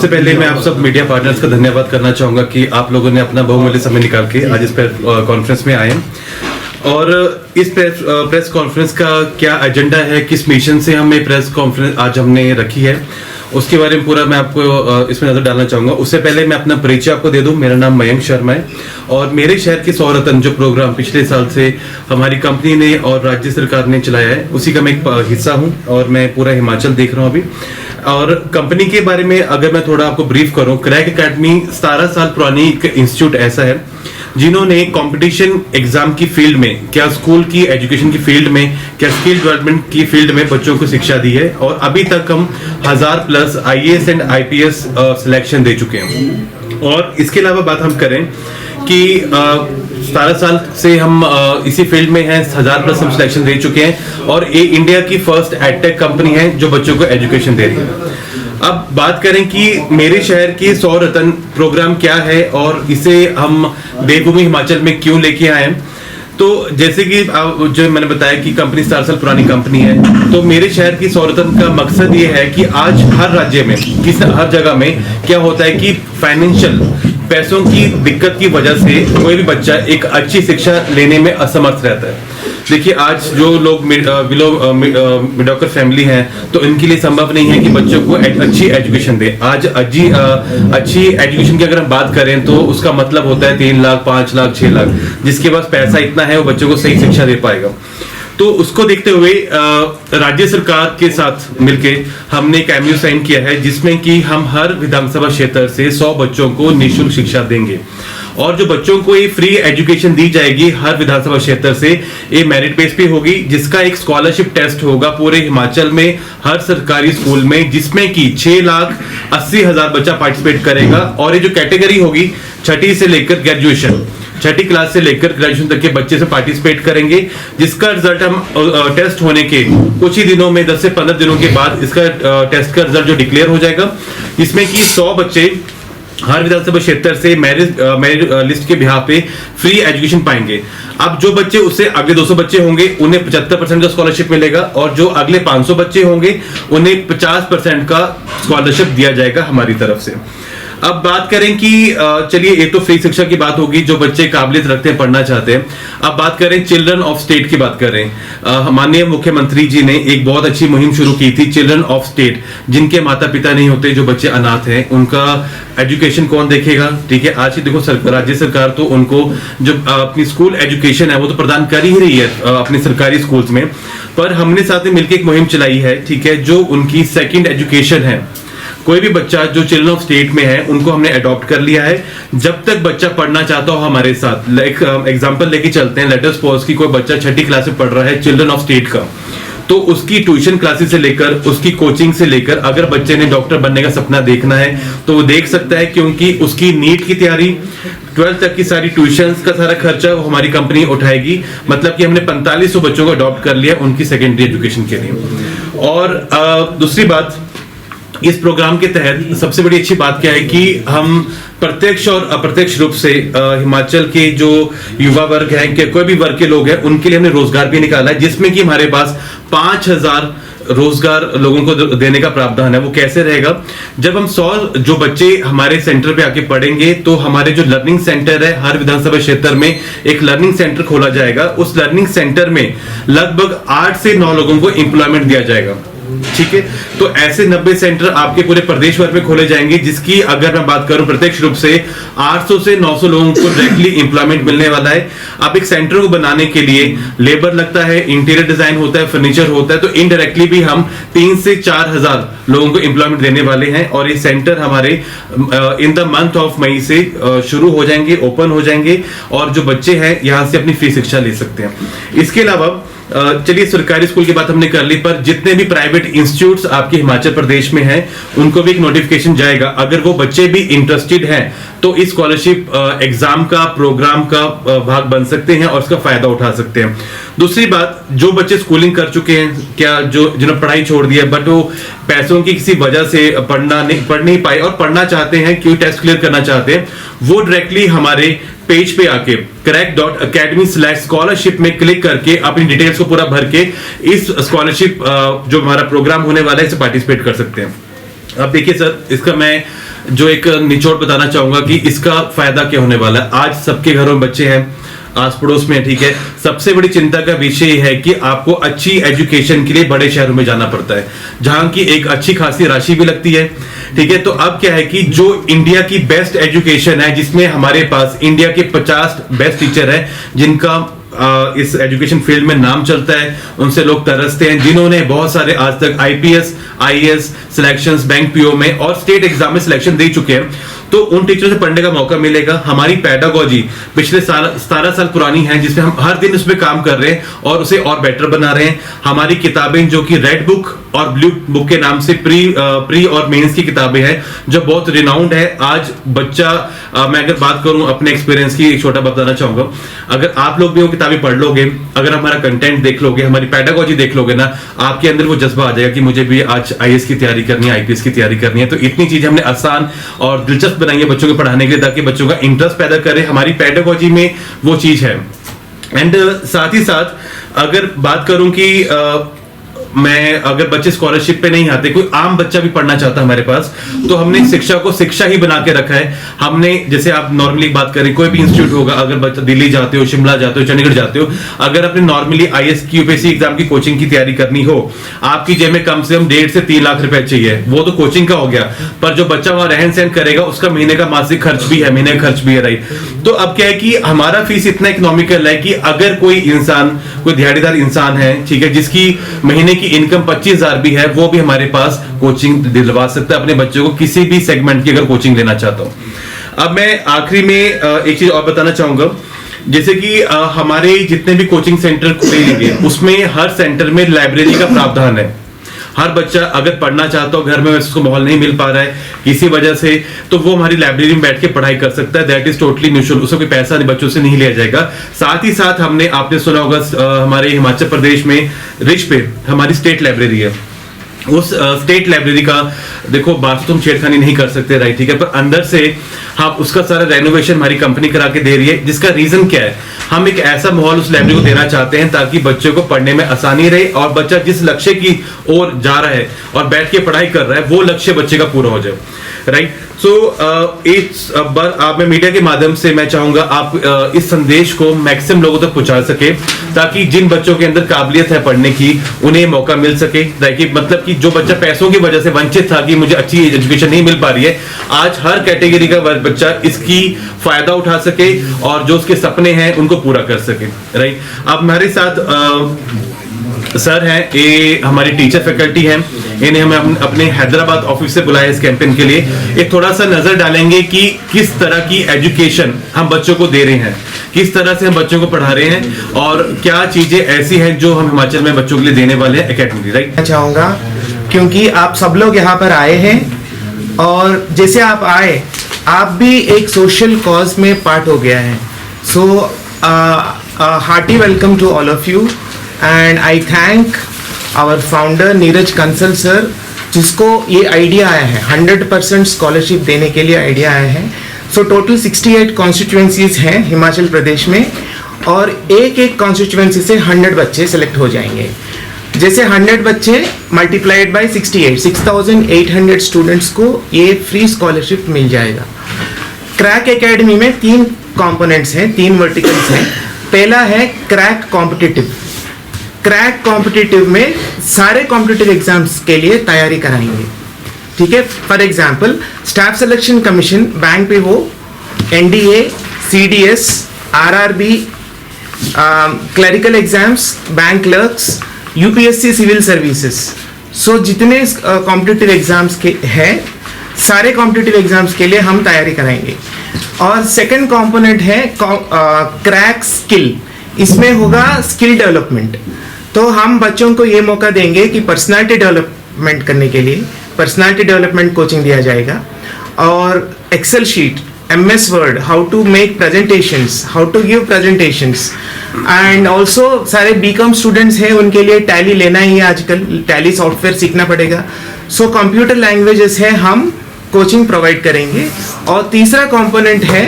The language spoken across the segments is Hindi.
सबसे पहले मैं आप सब मीडिया पार्टनर्स का धन्यवाद करना चाहूँगा कि आप लोगों ने अपना बहुमूल्य समय निकाल के आज इस कॉन्फ्रेंस में आए और इस प्रेस कॉन्फ्रेंस का क्या एजेंडा है, किस मिशन से हमें प्रेस कॉन्फ्रेंस आज हमने रखी है, उसके बारे में पूरा मैं आपको इसमें नजर डालना चाहूँगा। उससे पहले मैं अपना परिचय आपको दे दूँ। मेरा नाम मयंक शर्मा है और मेरे शहर के 100 रत्न जो प्रोग्राम पिछले साल से हमारी कंपनी ने और राज्य सरकार ने चलाया है, उसी का मैं एक हिस्सा हूँ और मैं पूरा हिमाचल देख रहा हूँ अभी। और कंपनी के बारे में अगर मैं थोड़ा आपको ब्रीफ करूँ, क्रैक एकेडमी 17 साल पुरानी एक इंस्टीट्यूट ऐसा है जिन्होंने कंपटीशन एग्जाम की फील्ड में, क्या स्कूल की एजुकेशन की फील्ड में, क्या स्किल डेवलपमेंट की फील्ड में बच्चों को शिक्षा दी है और अभी तक हम 1000+ IAS एंड IPS सिलेक्शन दे चुके हैं। और इसके अलावा बात हम करें कि 17 साल से हम इसी फील्ड में हैं, 1000+ हम सिलेक्शन दे चुके हैं और ये इंडिया की फर्स्ट एडटेक कंपनी है जो बच्चों को एजुकेशन दे रही है। अब बात करें कि मेरे शहर की 100 रत्न प्रोग्राम क्या है और इसे हम देवभूमि हिमाचल में क्यों लेके आए हैं। तो जैसे कि जो मैंने बताया कि कंपनी 17 साल पुरानी कंपनी है, तो मेरे शहर की 100 रत्न का मकसद ये है कि आज हर राज्य में, हर जगह में क्या होता है कि फाइनेंशियल पैसों की दिक्कत की वजह से कोई भी बच्चा एक अच्छी शिक्षा लेने में असमर्थ रहता है। देखिए, आज जो लोग मिडॉकर फैमिली हैं तो इनके लिए संभव नहीं है कि बच्चों को अच्छी एजुकेशन दे। आज अच्छी एजुकेशन की अगर हम बात करें तो उसका मतलब होता है 3 लाख, 5 लाख, 6 लाख। जिसके पास पैसा इतना है वो बच्चों को सही शिक्षा दे पाएगा। तो उसको देखते हुए राज्य सरकार के साथ मिलके हमने एक MOU साइन किया है जिसमें कि हम हर विधानसभा क्षेत्र से 100 बच्चों को निःशुल्क शिक्षा देंगे और जो बच्चों को ये फ्री एजुकेशन दी जाएगी हर विधानसभा क्षेत्र से, ये मेरिट बेस पे होगी, जिसका एक स्कॉलरशिप टेस्ट होगा पूरे हिमाचल में हर सरकारी स्कूल में, जिसमें कि 6,80,000 बच्चा पार्टिसिपेट करेगा। और ये जो कैटेगरी होगी 6ठी से लेकर ग्रेजुएशन, 6ठी क्लास से लेकर ग्रेजुएशन तक के बच्चे से पार्टिसिपेट करेंगे, जिसका रिजल्ट हम टेस्ट होने के कुछ ही दिनों में 10 से 15 दिनों के बाद इसका टेस्ट का रिजल्ट जो डिक्लेयर हो जाएगा, जिसमें कि 100 बच्चे हर विधानसभा क्षेत्र से मेरिट लिस्ट के बिहाफ पे फ्री एजुकेशन पाएंगे। अब जो बच्चे उससे अगले 200 बच्चे होंगे उन्हें 75% का स्कॉलरशिप मिलेगा और जो अगले 500 बच्चे होंगे उन्हें 50% का स्कॉलरशिप दिया जाएगा हमारी तरफ से। अब बात करें कि चलिए, ये तो फ्री शिक्षा की बात होगी जो बच्चे काबिलियत रखते हैं, पढ़ना चाहते हैं। अब बात करें चिल्ड्रन ऑफ स्टेट की बात करें, माननीय मुख्यमंत्री जी ने एक बहुत अच्छी मुहिम शुरू की थी, चिल्ड्रन ऑफ स्टेट। जिनके माता पिता नहीं होते, जो बच्चे अनाथ हैं, उनका एजुकेशन कौन देखेगा? ठीक है, आज ही देखो राज्य सरकार तो उनको जो अपनी स्कूल एजुकेशन है वो तो प्रदान कर ही रही है अपने सरकारी स्कूल्स में, पर हमने साथ में मिलकर एक मुहिम चलाई है, ठीक है, जो उनकी सेकेंड एजुकेशन है। कोई भी बच्चा जो चिल्ड्रन ऑफ स्टेट में है उनको हमने अडॉप्ट कर लिया है। जब तक बच्चा पढ़ना चाहता हो हमारे साथ, एग्जांपल लेके चलते हैं, लेट अस सपोज कि कोई बच्चा 6ठी क्लास में पढ़ रहा है चिल्ड्रन ऑफ स्टेट का, तो उसकी ट्यूशन क्लासेस से लेकर, उसकी कोचिंग से लेकर, अगर बच्चे ने डॉक्टर बनने का सपना देखना है तो वो देख सकता है, क्योंकि उसकी नीट की तैयारी, 12th तक की सारी ट्यूशंस का सारा खर्चा हमारी कंपनी उठाएगी। मतलब कि हमने 4500 बच्चों को अडॉप्ट कर लिया उनकी सेकेंडरी एजुकेशन के लिए। और दूसरी बात, इस प्रोग्राम के तहत सबसे बड़ी अच्छी बात क्या है कि हम प्रत्यक्ष और अप्रत्यक्ष रूप से हिमाचल के जो युवा वर्ग हैं, के कोई भी वर्ग के लोग हैं, उनके लिए हमने रोजगार भी निकाला है, जिसमें कि हमारे पास 5000 रोजगार लोगों को देने का प्रावधान है। वो कैसे रहेगा? जब हम 100 जो बच्चे हमारे सेंटर पे आके पढ़ेंगे तो हमारे जो लर्निंग सेंटर है हर विधानसभा क्षेत्र में एक लर्निंग सेंटर खोला जाएगा। उस लर्निंग सेंटर में लगभग 8 से 9 लोगों को एम्प्लॉयमेंट दिया जाएगा। ठीक है, तो ऐसे 90 सेंटर आपके पूरे प्रदेश भर में खोले जाएंगे, जिसकी अगर मैं बात करूं प्रत्यक्ष रूप से 800 से 900 लोगों को डायरेक्टली एम्प्लॉयमेंट मिलने वाला है। अब एक सेंटर को बनाने के लिए लेबर लगता है, इंटीरियर डिजाइन होता है, फर्नीचर होता है, तो इनडायरेक्टली भी हम 3 से 4,000 लोगों को एम्प्लॉयमेंट देने वाले हैं। और ये सेंटर हमारे in the month of May से शुरू हो जाएंगे, ओपन हो जाएंगे और जो बच्चे हैं यहाँ से अपनी फ्री शिक्षा ले सकते हैं। इसके अलावा चलिए, सरकारी स्कूल की बात हमने कर ली, पर जितने भी प्राइवेट इंस्टीट्यूट्स आपके हिमाचल प्रदेश में हैं उनको भी एक नोटिफिकेशन जाएगा। अगर वो बच्चे भी इंटरेस्टेड हैं तो इस स्कॉलरशिप एग्जाम का, प्रोग्राम का भाग बन सकते हैं और उसका फायदा उठा सकते हैं। दूसरी बात, जो बच्चे स्कूलिंग कर चुके हैं, क्या जो जिन्होंने पढ़ाई छोड़ दिया बट वो पैसों की किसी वजह से पढ़ नहीं पाए और पढ़ना चाहते हैं, क्यों टेस्ट क्लियर करना चाहते हैं, वो डायरेक्टली हमारे पेज पे आके crack.academy/scholarship में क्लिक करके अपनी डिटेल्स को पूरा भर के इस स्कॉलरशिप जो हमारा प्रोग्राम होने वाला है इसे पार्टिसिपेट कर सकते हैं। अब देखिए सर, इसका मैं जो एक निचोड़ बताना चाहूंगा कि इसका फायदा क्या होने वाला है। आज सबके घरों में बच्चे हैं, आस पड़ोस में, ठीक है। सबसे बड़ी चिंता का विषय है कि आपको अच्छी एजुकेशन के लिए बड़े शहरों में जाना पड़ता है, जहां की एक अच्छी खासी राशि भी लगती है, ठीक है। तो अब क्या है कि जो इंडिया की बेस्ट एजुकेशन है, जिसमें हमारे पास इंडिया के 50 बेस्ट टीचर है जिनका इस एजुकेशन फील्ड में नाम चलता है, उनसे लोग तरसते हैं, जिन्होंने बहुत सारे आज तक IPS IAS selections, bank PO में और स्टेट एग्जाम में सिलेक्शन दे चुके हैं। तो उन टीचरों से पढ़ने का मौका मिलेगा। हमारी पेडागोजी पिछले 17 साल पुरानी है, जिसमें हम हर दिन उस पर काम कर रहे हैं और उसे और बेटर बना रहे हैं। हमारी किताबें जो कि रेड बुक और ब्लू बुक के नाम से प्री और मेंस की किताबें हैं, जो बहुत रिनाउंड है। आज बच्चा मैं अगर बात करूं अपने एक्सपीरियंस की, एक छोटा बताना चाहूंगा, अगर आप लोग भी वो किताबें पढ़ लोगे, अगर हमारा कंटेंट देख लोगे, हमारी पेडागोजी देख लोगे ना, आपके अंदर वो जज्बा आ जाएगा कि मुझे भी आज आईएएस की तैयारी करनी है, आईपीएस की तैयारी करनी है। तो इतनी चीजें हमने आसान और दिलचस्प बनाई है बच्चों को पढ़ाने के लिए, ताकि बच्चों का इंटरेस्ट पैदा करे। हमारी पेडागोजी में वो चीज है। एंड साथ ही साथ अगर बात करूं कि मैं अगर बच्चे स्कॉलरशिप पे नहीं आते, कोई आम बच्चा भी पढ़ना चाहता है हमारे पास, तो हमने शिक्षा को शिक्षा ही बना के रखा है। हमने, जैसे आप नॉर्मली बात करें, कोई भी इंस्टीट्यूट होगा, अगर बच्चा दिल्ली जाते हो, शिमला जाते हो, चंडीगढ़ जाते हो, अगर अपने नॉर्मली आईएएस की यूपीएससी एग्जाम की कोचिंग की तैयारी करनी हो, आपकी जेब में कम से कम 1.5 से 3 लाख रुपए चाहिए। वो तो कोचिंग का हो गया, पर जो बच्चा वहां रहन सहन करेगा, उसका महीने का मासिक खर्च भी है, महीने का खर्च भी है, राइट। तो अब क्या है कि हमारा फीस इतना इकोनॉमिकल है कि अगर कोई इंसान, कोई दिहाड़ीदार इंसान है, ठीक है, जिसकी महीने की इनकम 25,000 भी है, वो भी हमारे पास कोचिंग दिलवा सकता है अपने बच्चों को, किसी भी सेगमेंट की अगर कोचिंग लेना चाहता हूं। अब मैं आखिरी में एक चीज और बताना चाहूंगा, जैसे कि हमारे जितने भी कोचिंग सेंटर खुलेंगे, उसमें हर सेंटर में लाइब्रेरी का प्रावधान है। हर बच्चा अगर पढ़ना चाहता हो, घर में उसको माहौल नहीं मिल पा रहा है किसी वजह से, तो वो हमारी लाइब्रेरी में बैठ के पढ़ाई कर सकता है। दैट इज टोटली निःशुल्क, उसको कोई पैसा नहीं बच्चों से नहीं लिया जाएगा। साथ ही साथ हमने, आपने सुना होगा, हमारे हिमाचल प्रदेश में रिच पे हमारी स्टेट लाइब्रेरी है। उस स्टेट लाइब्रेरी का देखो, बात तो हम छेड़खानी नहीं कर सकते, राइट, ठीक है, पर अंदर से हम उसका सारा रेनोवेशन हमारी कंपनी करा के दे रही है। जिसका रीजन क्या है, हम एक ऐसा माहौल उस लाइब्रेरी को देना चाहते हैं ताकि बच्चों को पढ़ने में आसानी रहे, और बच्चा जिस लक्ष्य की ओर जा रहा है और बैठ के पढ़ाई कर रहा है, वो लक्ष्य बच्चे का पूरा हो जाए, राइट। सो मैं मीडिया के माध्यम से मैं चाहूंगा आप इस संदेश को मैक्सिमम लोगों तक पहुंचा सके, ताकि जिन बच्चों के अंदर काबिलियत है पढ़ने की, उन्हें मौका मिल सके। मतलब कि जो बच्चा पैसों की वजह से वंचित था कि मुझे अच्छी एजुकेशन नहीं मिल पा रही है, आज हर कैटेगरी का बच्चा इसकी फायदा उठा सके और जो उसके सपने हैं उनको पूरा कर सके, राइट। अब हमारे साथ सर हैं, ये हमारी टीचर फैकल्टी हैं, इन्हें हमें अपने हैदराबाद ऑफिस से बुलाया इस कैंपेन के लिए। एक थोड़ा सा नजर डालेंगे कि किस तरह की एजुकेशन हम बच्चों को दे रहे हैं, किस तरह से हम बच्चों को पढ़ा रहे हैं, और क्या चीजें ऐसी हैं जो हम हिमाचल में बच्चों के लिए देने वाले हैं एकेडमी, राइट। मैं चाहूंगा, क्योंकि आप सब लोग यहाँ पर आए हैं, और जैसे आप आए, आप भी एक सोशल कॉज में पार्ट हो गया है। So hearty welcome to all of you, and I thank our founder Neeraj Kansal sir, जिसको ये आइडिया आया है 100% स्कॉलरशिप देने के लिए आइडिया आया है। सो टोटल 68 कॉन्स्टिट्यूएंसीज हैं हिमाचल प्रदेश में, और एक एक कॉन्स्टिट्यूएंसी से 100 बच्चे सेलेक्ट हो जाएंगे। जैसे 100 बच्चे मल्टीप्लाइड बाय 68, 6,800 स्टूडेंट्स को ये फ्री स्कॉलरशिप मिल जाएगा। क्रैक एकेडमी में 3 कंपोनेंट्स हैं, 3 वर्टिकल्स हैं। पहला है क्रैक कॉम्पिटिटिव। क्रैक कॉम्पिटिटिव में सारे कॉम्पिटिटिव एग्जाम्स के लिए तैयारी कराएंगे, ठीक है। For example, staff selection commission, bank PO, NDA, CDS, RRB, clerical exams, bank clerks, UPSC civil services. So जितने कॉम्पिटिटिव एग्जाम्स के हैं, सारे कॉम्पिटिटिव एग्जाम्स के लिए हम तैयारी कराएंगे। और सेकंड कंपोनेंट है क्रैक स्किल। इसमें होगा स्किल डेवलपमेंट। तो हम बच्चों को ये मौका देंगे कि पर्सनालिटी डेवलपमेंट करने के लिए पर्सनालिटी डेवलपमेंट कोचिंग दिया जाएगा, और excel sheet, MS word, how to make presentations, how to give presentations, and also सारे बीकॉम स्टूडेंट्स हैं, उनके लिए टैली लेना ही है, आजकल टैली सॉफ्टवेयर सीखना पड़ेगा। सो कंप्यूटर लैंग्वेजेस है, हम कोचिंग प्रोवाइड करेंगे। और तीसरा कंपोनेंट है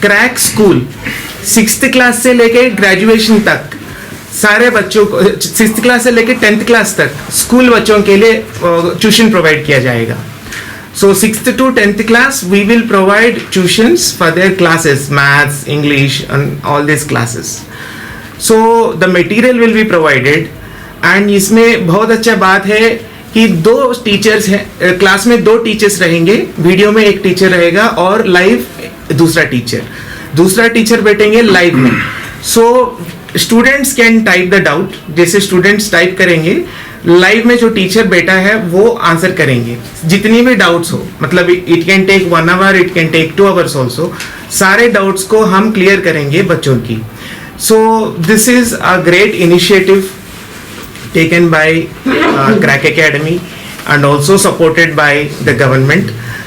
क्रैक स्कूल। 6th क्लास से लेके ग्रेजुएशन तक सारे बच्चों को, 6th क्लास से लेके 10th क्लास तक स्कूल बच्चों के लिए ट्यूशन प्रोवाइड किया जाएगा। So 6th to 10th class, we will provide tuitions for their classes, maths, English, and all these classes. So the material will be provided, and इसमें बहुत अच्छा बात है कि 2 टीचर्स हैं क्लास में, 2 टीचर्स रहेंगे, वीडियो में एक टीचर रहेगा और लाइव दूसरा टीचर बैठेंगे लाइव में. So students can type the doubt, जैसे स्टूडेंट्स टाइप करेंगे, लाइव में जो टीचर बैठा है वो आंसर करेंगे जितनी भी डाउट्स हो. मतलब it can take 1 hour, it can take 2 hours also. सारे डाउट्स को हम क्लियर करेंगे बच्चों की. So this is a great initiative taken by Crack Academy and also supported by the government.